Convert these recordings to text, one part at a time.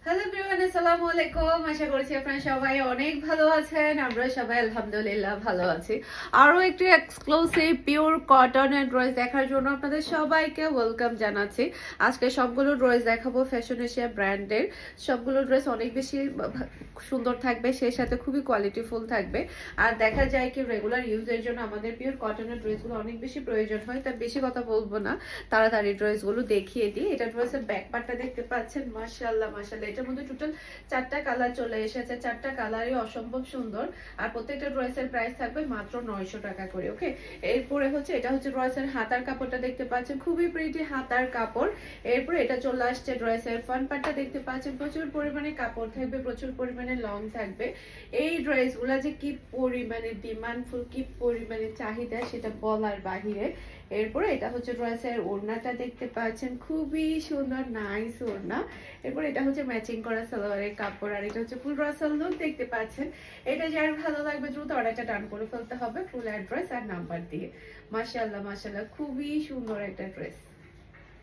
Hello everyone, আসসালামু আলাইকুম। আশা করছি আপনারা সবাই অনেক ভালো আছেন। আমরা সবাই আলহামদুলিল্লাহ ভালো আছি। আরো একটি এক্সক্লুসিভ পিওর কটনের ড্রেস দেখার জন্য আপনাদের সবাইকে ওয়েলকাম জানাচ্ছি। আজকে সবগুলো ড্রেস দেখাবো ফ্যাশন এশিয়া ব্র্যান্ডের। সবগুলো ড্রেস অনেক বেশি সুন্দর থাকবে, সেই সাথে খুবই কোয়ালিটিফুল থাকবে। আর দেখা যায় কি রেগুলার ইউজের জন্য আমাদের পিওর কটনের ড্রেসগুলো অনেক বেশি প্রয়োজন হয়, তাই বেশি কথা বলবো না, তাড়াতাড়ি ড্রেসগুলো দেখিয়ে দিই। এটা ড্রেসের ব্যাক পার্টটা দেখতে পাচ্ছেন, মাশাআল্লাহ মাশাআল্লাহ। এটার মধ্যে টোটাল 4টা কালার চলে এসেছে, 4টা কালারই অসম্ভব সুন্দর। আর প্রত্যেকটা ড্রেসের প্রাইস থাকবে মাত্র 900 টাকা করে। ওকে, এরপরে হচ্ছে এটা হচ্ছে ড্রেসের হাতার কাপড়টা দেখতে পাচ্ছেন, খুবই প্রিটি হাতার কাপড়। এরপরে এটা চলে আসছে ড্রেসের ফ্রন্ট পার্টটা দেখতে পাচ্ছেন, প্রচুর পরিমাণে কাপড় থাকবে, প্রচুর পরিমাণে লং থাকবে। এই ড্রেসগুলো যে কি পরিমাণে ডিমান্ডফুল, কি পরিমাণে চাহিদা, সেটা বলার বাহিরে। এরপরে এটা হচ্ছে ড্রেসের ওড়নাটা দেখতে পাচ্ছেন, খুবই সুন্দর নাইস ওড়না। এরপর এটা হচ্ছে ম্যাচিং করা সালোয়ারের কাপড়, আর এটা হচ্ছে ফুল রাসাল লুক দেখতে পাচ্ছেন। এটা যার ভালো লাগবে দ্রুত অর্ডারটা ডান করে ফেলতে হবে ফুল অ্যাড্রেস আর নাম্বার দিয়ে। মাশাআল্লাহ মাশাআল্লাহ, খুবই সুন্দর একটা ড্রেস।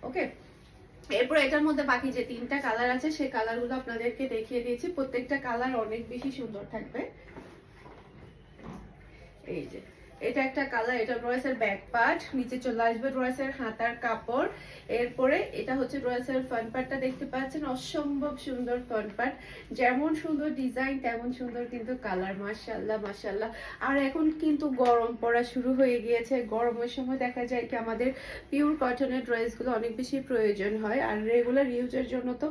ওকে, এরপর এটার মধ্যে বাকি যে 3টা কালার আছে সেই কালারগুলো আপনাদেরকে দেখিয়ে দিয়েছি। প্রত্যেকটা কালার অনেক বেশি সুন্দর থাকবে। এই যে এটা একটা কালার, এটা ড্রেসের ব্যাক পার্ট, নিচে চলে আসবে ড্রেসের হাতার কাপড়। এরপরে এটা হচ্ছে ড্রেসের ফ্রন্ট পার্টটা দেখতে পাচ্ছেন, অসম্ভব সুন্দর ফ্রন্ট পার্ট। যেমন সুন্দর ডিজাইন তেমন সুন্দর কিন্তু কালার। মাশাআল্লাহ মাশাআল্লাহ। আর এখন কিন্তু গরম পড়া শুরু হয়ে গিয়েছে, গরমের সময় দেখা যায় কি আমাদের পিওর কটনের ড্রেসগুলো অনেক বেশি প্রয়োজন হয়, আর রেগুলার ইউজের জন্য তো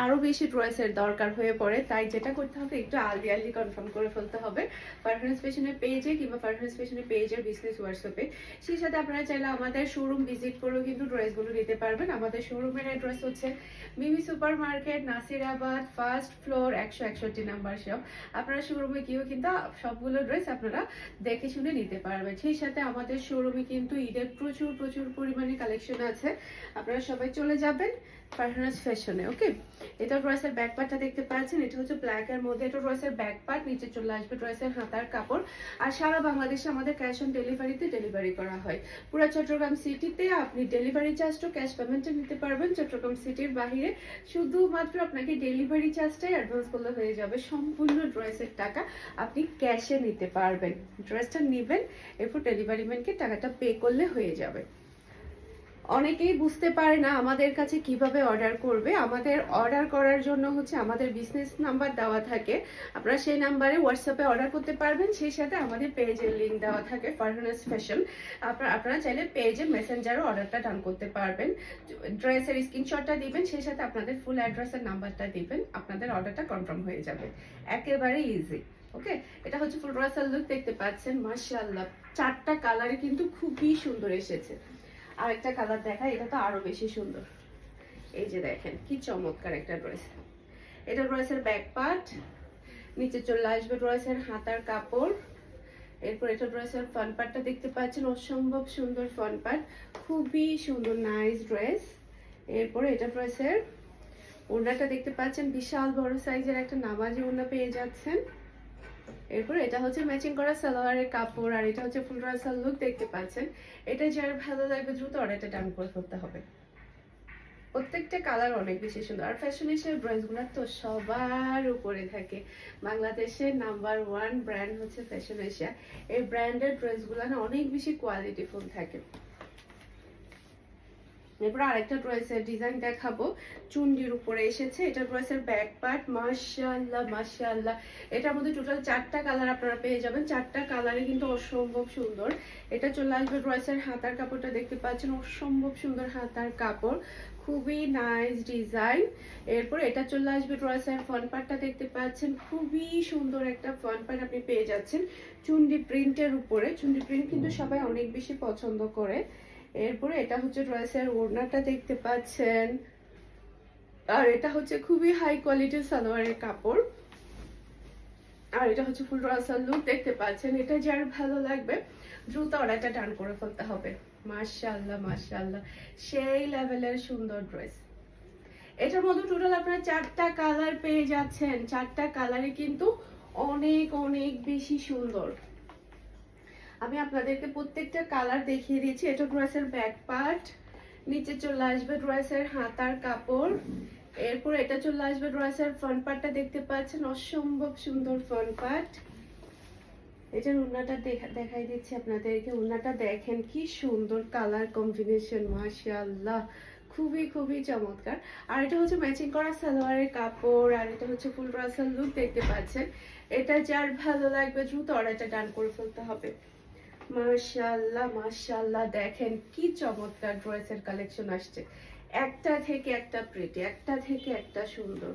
আরো বেশি ড্রেসের দরকার হয়ে পড়ে। তাই যেটা করতে হবে, একটু আর্লি আর্লি কনফার্ম করে ফেলতে হবে পারফরমেন্স ফ্যাশনের পেজে কিংবা পারফরমেন্স ফ্যাশনের পেজের বিজনেস হোয়াটসঅ্যাপে। সেই সাথে আপনারা চাইলে আমাদের শোরুম ভিজিট করেও কিন্তু ড্রেসগুলো নিতে পারবেন। আমাদের শোরুমের অ্যাড্রেস হচ্ছে Mimi super market, Nasirabad, first floor, 161 number shop. আপনারা শোরুমে গিয়েও কিন্তু সবগুলো ড্রেস আপনারা দেখে শুনে নিতে পারবেন। সেই সাথে আমাদের শোরুমে কিন্তু ঈদের প্রচুর প্রচুর পরিমাণে কালেকশন আছে, আপনারা সবাই চলে যাবেন পারফরমেন্স ফ্যাশনে। ওকে, এটা ড্রেসের ব্যাক পার্টটা দেখতে পাচ্ছেন, এটা হচ্ছে ব্ল্যাক এর মধ্যে। এটা ড্রেসের ব্যাক পার্ট, নিচে চলে আসবে ড্রেসের হাতার কাপড়। আর সারা বাংলাদেশে আমাদের ক্যাশ অন ডেলিভারিতে ডেলিভারি করা হয়। পুরো চট্টগ্রাম সিটিতে আপনি ডেলিভারি চার্জটা ক্যাশ পেমেন্টে নিতে পারবেন। চট্টগ্রাম সিটির বাইরে শুধুমাত্র আপনাকে ডেলিভারি চার্জটাই অ্যাডভান্স করলে হয়ে যাবে, সম্পূর্ণ ড্রেসের টাকা আপনি ক্যাশে নিতে পারবেন। ড্রেসটা নেবেন, এরপর ডেলিভারি ম্যানকে টাকাটা পে করলে হয়ে যাবে। অনেকেই বুঝতে পারে না আমাদের কাছে কিভাবে অর্ডার করবে। আমাদের অর্ডার করার জন্য হচ্ছে আমাদের বিজনেস নাম্বার দেওয়া থাকে, আপনারা সেই নাম্বারে হোয়াটসঅ্যাপে অর্ডার করতে পারবেন। সেই সাথে আমাদের পেজের লিংক দেওয়া থাকে পারফরমেন্স ফ্যাশন। আপনারা চাইলে পেজে মেসেঞ্জারও অর্ডারটা ডান করতে পারবেন। ড্রেসের স্ক্রিনশটটা দিবেন, সেই সাথে আপনাদের ফুল অ্যাড্রেসের নাম্বারটা দিবেন, আপনাদের অর্ডারটা কনফার্ম হয়ে যাবে। একেবারে ইজি। ওকে, এটা হচ্ছে ফুল রাসাল লুক দেখতে পাচ্ছেন, মাশাআল্লাহ। 4টা কালারে কিন্তু খুবই সুন্দর এসেছে। আরেকটা কালার দেখা, এটা তো আরো বেশি সুন্দর। এই যে দেখেন কি চমৎকার একটা ড্রেস। এটা ড্রেসের ব্যাক পার্ট, নিচে চলে আসবে ড্রেসের হাতার কাপড়। এরপর এটা ড্রেসের ফ্রন্ট পার্টটা দেখতে পাচ্ছেন, অসম্ভব সুন্দর ফ্রন্ট পার্ট, খুবই সুন্দর নাইস ড্রেস। এরপরে এটা ড্রেসের ওড়নাটা দেখতে পাচ্ছেন, বিশাল বড় সাইজের একটা নামাজি ওড়না পেয়ে যাচ্ছেন। এরপর এটা হচ্ছে ম্যাচিং করা সালোয়ারের কাপড়, আর এটা হচ্ছে ফুল রাসাল লুক দেখতে পাচ্ছেন। এটা যার ভালো লাগবে দ্রুত অর্ডারটা ডান করে ফেলতে হবে। প্রত্যেকটা কালার অনেক বেশি সুন্দর। আর ফ্যাশন এশিয়ার ড্রেসগুলো তো সবার উপরে থাকে। বাংলাদেশের নাম্বার 1 ব্র্যান্ড হচ্ছে ফ্যাশন এশিয়া। এই ব্র্যান্ডের ড্রেসগুলো না অনেক বেশি কোয়ালিটিফুল থাকে। এরপর আরেকটা ড্রেসের ডিজাইন দেখাবো, চুন্ডির উপরে এসেছে। এটা ড্রেসের ব্যাক পার্ট, মাশাআল্লাহ মাশাআল্লাহ। এটার মধ্যে টোটাল 4টা কালার আপনারা পেয়ে যাবেন, 4টা কালারে কিন্তু অসম্ভব সুন্দর। এটা চলে আসবে ড্রেসের হাতার কাপড়টা দেখতে পাচ্ছেন, অসম্ভব সুন্দর হাতার কাপড়, খুবই নাইস ডিজাইন। এরপর এটা চলে আসবে ড্রেসের ফ্রন্ট পার্টটা দেখতে পাচ্ছেন, খুবই সুন্দর একটা ফ্রন্ট পার্ট আপনি পেয়ে যাচ্ছেন চুন্ডি প্রিন্টের উপরে। চুন্ডি প্রিন্ট কিন্তু সবাই অনেক বেশি পছন্দ করে। এরপরে এটা হচ্ছে ড্রেসের ওড়নাটা দেখতে পাচ্ছেন, আর এটা হচ্ছে খুবই হাই কোয়ালিটির সালোয়ারের কাপড়, আর এটা হচ্ছে ফুল রাসাল লুক দেখতে পাচ্ছেন। এটা যার ভালো লাগবে দ্রুত অর্ডারটা ডান করে ফেলতে হবে। মাশাআল্লাহ মাশাআল্লাহ, সেই লেভেলের সুন্দর ড্রেস। এটার মধ্যে টোটাল আপনারা 4টা কালার পেয়ে যাচ্ছেন, 4টা কালারে কিন্তু অনেক অনেক বেশি সুন্দর। আমি আপনাদেরকে প্রত্যেকটা কালার দেখিয়ে দিচ্ছি। এটা ড্রেসের ব্যাক পার্ট, নিচে চলে আসবে ড্রেসের হাতার কাপড়। এরপর এটা চলে আসবে ড্রেসের ফ্রন্ট পার্টটা দেখতে পাচ্ছেন, অসম্ভব সুন্দর ফ্রন্ট পার্ট। এটার ওড়নাটা দেখাই দিচ্ছি আপনাদেরকে। ওড়নাটা দেখেন কি সুন্দর কালার কম্বিনেশন, মাশাআল্লাহ, খুবই খুবই চমৎকার। আর এটা হচ্ছে ম্যাচিং করা সালোয়ারের কাপড়, আর এটা হচ্ছে ফুল রাসাল লুক দেখতে পাচ্ছেন। এটা যার ভালো লাগবে দ্রুত অর্ডারটা ডান করে ফেলতে হবে। মাশাআল্লাহ মাশাআল্লাহ, দেখেন কি চমৎকার ড্রেসের কালেকশন আসছে, একটা থেকে একটা প্রিটি, একটা থেকে একটা সুন্দর।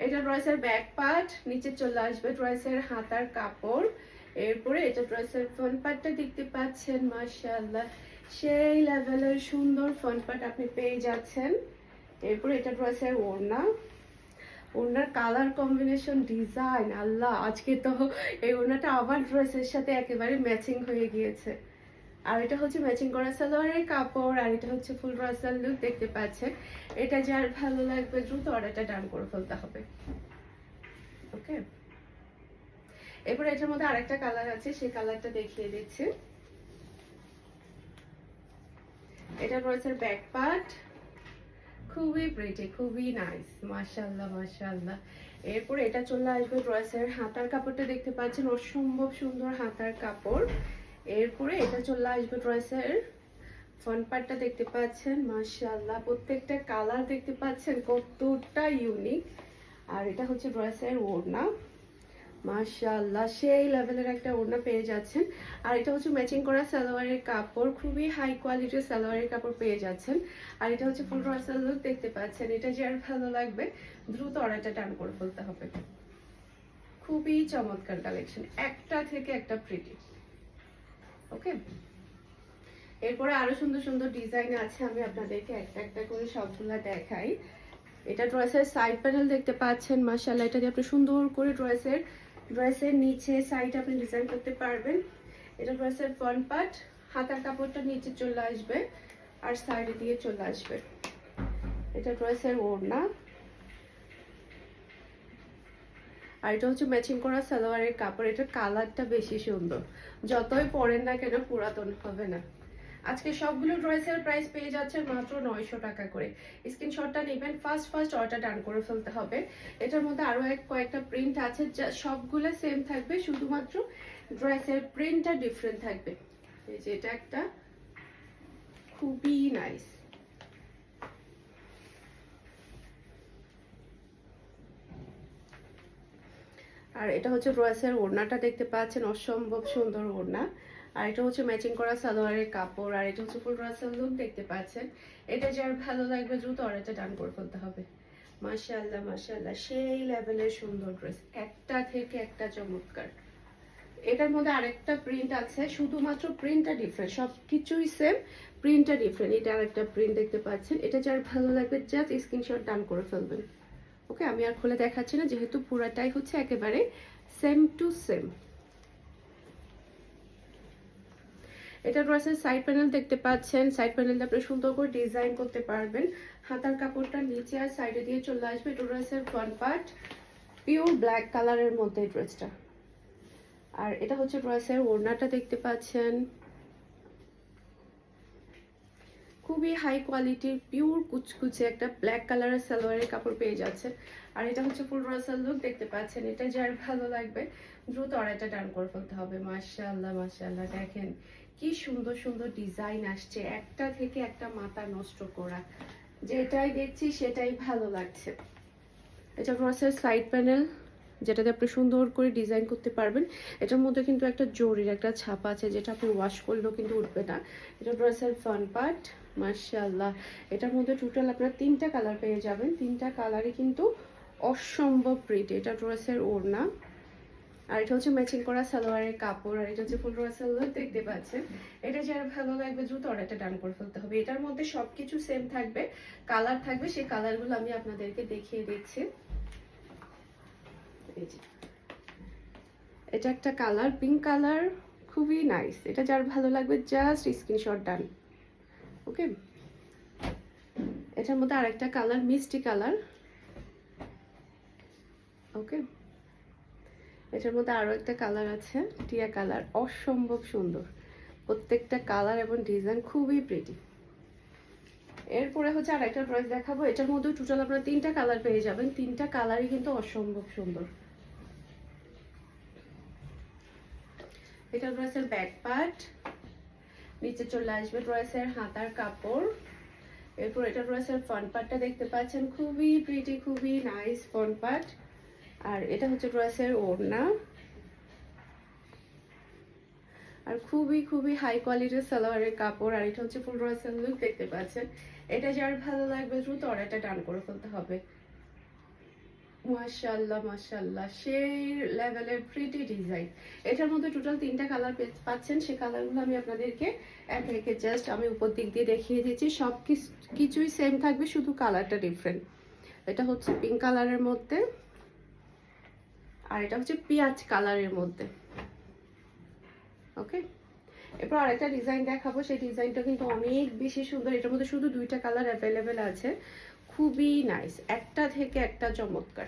এটা ড্রেসের ব্যাক পার্ট, নিচে চলে আসবে ড্রেসের হাতার কাপড়। এরপরে এটা ড্রেসের ফ্রন্ট পার্টটা দেখতে পাচ্ছেন, মাশাআল্লাহ সেই লেভেলের সুন্দর ফ্রন্ট পার্ট আপনি পেয়ে যাচ্ছেন। এরপরে এটা ড্রেসের ওড়না, ওড়নার কালার কম্বিনেশন, ডিজাইন, আল্লাহ আজকে তো এই ওড়নাটা আবার ড্রেসের সাথে একেবারে ম্যাচিং হয়ে গিয়েছে। আর এটা হচ্ছে ম্যাচিং করা সালোয়ারের কাপড়, আর এটা হচ্ছে ফুল রাসাল লুক দেখতে পাচ্ছেন। এটা যার ভালো লাগবে দ্রুত অর্ডারটা ডান করে ফেলতে হবে। ওকে, এরপর এটার মধ্যে আরেকটা কালার আছে, সেই কালারটা দেখিয়ে দিচ্ছি। এটা রয়েছে ব্যাক পার্ট, খুবই প্রিটি, খুবই নাইস, মাশাআল্লাহ মাশাআল্লাহ। এরপর এটা চলে আসবে ড্রেসের হাতার কাপড়টা দেখতে পাচ্ছেন, অসম্ভব সুন্দর হাতার কাপড়। এরপরে এটা চলে আসবে ড্রেসের ফ্রন্ট পার্টটা দেখতে পাচ্ছেন, মাশাআল্লাহ প্রত্যেকটা কালার দেখতে পাচ্ছেন কতটা ইউনিক। আর এটা হচ্ছে ড্রেসের ওড়না, মাশাআল্লাহ সেই লেভেলের একটা ওড়না পেয়ে যাচ্ছেন। আর এটা হচ্ছে ম্যাচিং করা সালোয়ারের কাপড়, খুবই হাই কোয়ালিটির সালোয়ারের কাপড় পেয়ে যাচ্ছেন। আর এটা হচ্ছে ফুল রাসাল লুক দেখতে পাচ্ছেন। এটা যার ভালো লাগবে দ্রুত অর্ডারটা ডান করে ফেলতে হবে। খুবই চমৎকার কালেকশন, একটা থেকে একটা প্রিটি। ওকে, এরপরে আরো সুন্দর সুন্দর ডিজাইন আছে, আমি আপনাদেরকে একটা একটা করে সবগুলা দেখাই। এটা ড্রেসের সাইড প্যানেল দেখতে পাচ্ছেন, মাশাআল্লাহ এটা দিয়ে আপনি সুন্দর করে ড্রেসের নিচে সাইড আপনি ডিজাইন করতে পারবেন। এটা ড্রেসের ফ্রন্ট পার্ট, হাতার কাপড়টা নিচে চলে আসবে আর সাইডে দিয়ে চলে আসবে। এটা ড্রেসের ওড়না, আর এটা হচ্ছে ম্যাচিং করা সালোয়ারের কাপড়। এটার কালারটা বেশি সুন্দর, যতই পরেন না কেন পুরাতন হবে না। আজকে সবগুলো ড্রেসের প্রাইস পেয়ে যাচ্ছে মাত্র 900 টাকা করে। স্ক্রিনশটটা নেবেন, ফার্স্ট অর্ডার ডান করে ফেলতে হবে। এটার মধ্যে আরো কয়েকটা প্রিন্ট আছে, যা সবগুলো সেম থাকবে, শুধুমাত্র ড্রেসের প্রিন্টটা ডিফারেন্ট থাকবে। এই যে এটা একটা খুবই নাইস, আর এটা হচ্ছে ড্রেসের ওড়নাটা দেখতে পাচ্ছেন, অসম্ভব সুন্দর ওড়না। আর এটা হচ্ছে ম্যাচিং করা সালোয়ারের কাপড়, আর এটা হচ্ছে ফুল রাসাল লুক দেখতে পাচ্ছেন। এটা যার ভালো লাগবে দ্রুত অর্ডারটা ডান করে ফেলতে হবে। মাশাআল্লাহ মাশাআল্লাহ সেই লেভেলের সুন্দর ড্রেস, একটা থেকে একটা চমৎকার। এটার মধ্যে আরেকটা প্রিন্ট আছে, শুধুমাত্র প্রিন্টটা ডিফারেন্ট, সবকিছুই সেম, প্রিন্টটা ডিফারেন্ট। এটা আরেকটা প্রিন্ট দেখতে পাচ্ছেন। এটা যার ভালো লাগবে জাস্ট স্ক্রিনশট ডান করে ফেলবেন। ওকে, আমি আর খুলে দেখাচ্ছি না, যেহেতু পুরাটাই হচ্ছে একেবারে সেম টু সেম। এটা ড্রেসের সাইড প্যানেল দেখতে পাচ্ছেন, সাইড প্যানেলটা আপনি সুন্দর করে ডিজাইন করতে পারবেন। হাতার কাপড়টা নিচে আর সাইডে দিয়ে চলে আসবে। এটা ড্রেসের ফ্রন্ট পার্ট, পিওর ব্ল্যাক কালারের মধ্যে ড্রেসটা। আর এটা হচ্ছে ড্রেসের ওড়নাটা দেখতে পাচ্ছেন, খুবই হাই কোয়ালিটির পিওর কুচকুচে একটা ব্ল্যাক কালারের সালোয়ারের কাপড় পেয়ে যাচ্ছে। আর এটা হচ্ছে ফুল রাসাল লুক দেখতে পাচ্ছেন। এটা যার ভালো লাগবে দ্রুত অর্ডারটা ডান করে ফেলতে হবে। মাশাআল্লাহ মাশাআল্লাহ, দেখেন কি সুন্দর সুন্দর ডিজাইন আসছে, একটা থেকে একটা মাথা নষ্ট করা, যেটাই দেখছি সেটাই ভালো লাগছে। এটা ড্রেসের সাইড প্যানেল, যেটাতে আপনি সুন্দর করে ডিজাইন করতে পারবেন। এটার মধ্যে কিন্তু একটা জরির একটা ছাপ আছে, যেটা আপনি ওয়াশ করলেও কিন্তু উঠবে না। এটা ড্রেসের ফ্রন্ট পার্ট, মাশাআল্লাহ এটার মধ্যে টোটাল আপনারা 3টা কালার পেয়ে যাবেন। 3টা কালারই কিন্তু অসম্ভব প্রিটি। এটা ড্রেসের ওড়না, আর এটা হচ্ছে ম্যাচিং করা সালোয়ারের কাপড়, আর এটা হচ্ছে ফুল রাসাল লুক দেখতে পাচ্ছেন। এটা যারা ভালো লাগবে দ্রুত অর্ডারটা ডান করে ফেলতে হবে। এটার মধ্যে সবকিছু সেম থাকবে, কালার থাকবে, সেই কালারগুলো আমি আপনাদেরকে দেখিয়ে দিচ্ছি। এটা একটা কালার, পিঙ্ক কালার, খুবই নাইস। এটা যার ভালো লাগবে জাস্ট স্ক্রিনশট ডান। ওকে, এটার মধ্যে আরেকটা কালার, মিষ্টি কালার। ওকে, এটার মধ্যে আরো একটা কালার আছে, টিয়া কালার, অসম্ভব সুন্দর। প্রত্যেকটা কালার এবং ডিজাইন খুবই প্রিটি। এরপরে হচ্ছে আরেকটা ড্রেস দেখাবো, এটার মধ্যে টোটাল আপনারা 3টা কালার পেয়ে যাবেন, 3টা কালারই কিন্তু অসম্ভব সুন্দর। এটা ড্রেসের ব্যাক পার্ট, নিচে চলে আসবে ড্রেসের হাতার কাপড়। এরপর এটা ড্রেসের ফ্রন্ট পার্টটা দেখতে পাচ্ছেন, খুবই প্রিটি, খুবই নাইস ফ্রন্ট পার্ট। আর এটা হচ্ছে ড্রেসের ওড়না, আর খুবই খুবই হাই কোয়ালিটির সালোয়ারের কাপড়। আর এটা হচ্ছে ফুল ড্রেসের লুক দেখতে পাচ্ছেন। এটা যার ভালো লাগবে দ্রুত অর্ডারটা ডান করে ফেলতে হবে। মাশাআল্লাহ মাশাআল্লাহ, সেই লেভেলের প্রিটি ডিজাইন। এটার মধ্যে টোটাল 3টা কালার পাচ্ছেন, সেই কালারগুলো আমি আপনাদেরকে একে একে জাস্ট আমি উপর দিক দিয়ে দেখিয়ে দিচ্ছি। সব কিছুই সেম থাকবে, শুধু কালারটা ডিফারেন্ট। এটা হচ্ছে পিঙ্ক কালারের মধ্যে, আর এটা হচ্ছে পেঁয়াজ কালারের মধ্যে। ওকে, এরপর আরেকটা ডিজাইন দেখাবো, সেই ডিজাইনটা কিন্তু অনেক বেশি সুন্দর। এটার মধ্যে শুধু 2টা কালার অ্যাভেলেবেল আছে, খুবই নাইস, একটা থেকে একটা চমৎকার।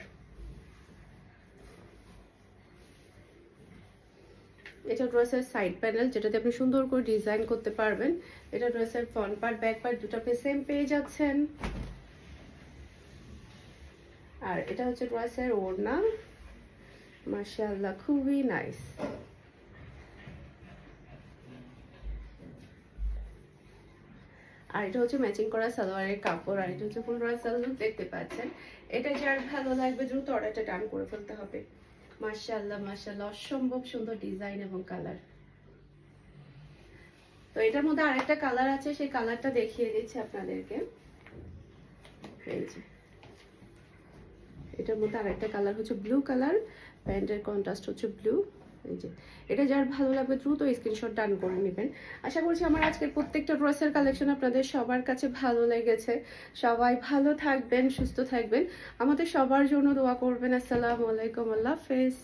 এটা ড্রেসের সাইড প্যানেল, যেটাতে আপনি সুন্দর করে ডিজাইন করতে পারবেন। এটা ড্রেসের ফ্রন্ট পার্ট, ব্যাক পার্ট দুটো আপনি সেম পেয়ে যাচ্ছেন। আর এটা হচ্ছে ড্রেসের ওড়না, মাশাআল্লাহ খুবই নাইস। আর এটা হচ্ছে ম্যাচিং করা সালোয়ারের কাপড়, আর এটা হচ্ছে ফুল ড্রেস লুক দেখতে পাচ্ছেন। এটা যার ভালো লাগবে দ্রুত অর্ডারটা ডান করে ফেলতে হবে। মাশাআল্লাহ মাশাআল্লাহ, অসম্ভব সুন্দর ডিজাইন এবং কালার। তো এটার মধ্যে আরেকটা কালার আছে, সেই কালারটা দেখিয়ে দিচ্ছি আপনাদেরকে। এই যে এটার মধ্যে আরেকটা কালার হচ্ছে ব্লু কালার, প্যান্টের কন্ট্রাস্ট হচ্ছে ব্লু। এই যে এটা যার ভালো লাগবে দ্রুত স্ক্রিনশট ডান করে নেবেন। আশা করছি আমার আজকের প্রত্যেকটা ড্রেসের কালেকশন আপনাদের সবার কাছে ভালো লেগেছে। সবাই ভালো থাকবেন, সুস্থ থাকবেন, আমাদের সবার জন্য দোয়া করবেন। আসসালামু আলাইকুম, আল্লাহ হাফেজ।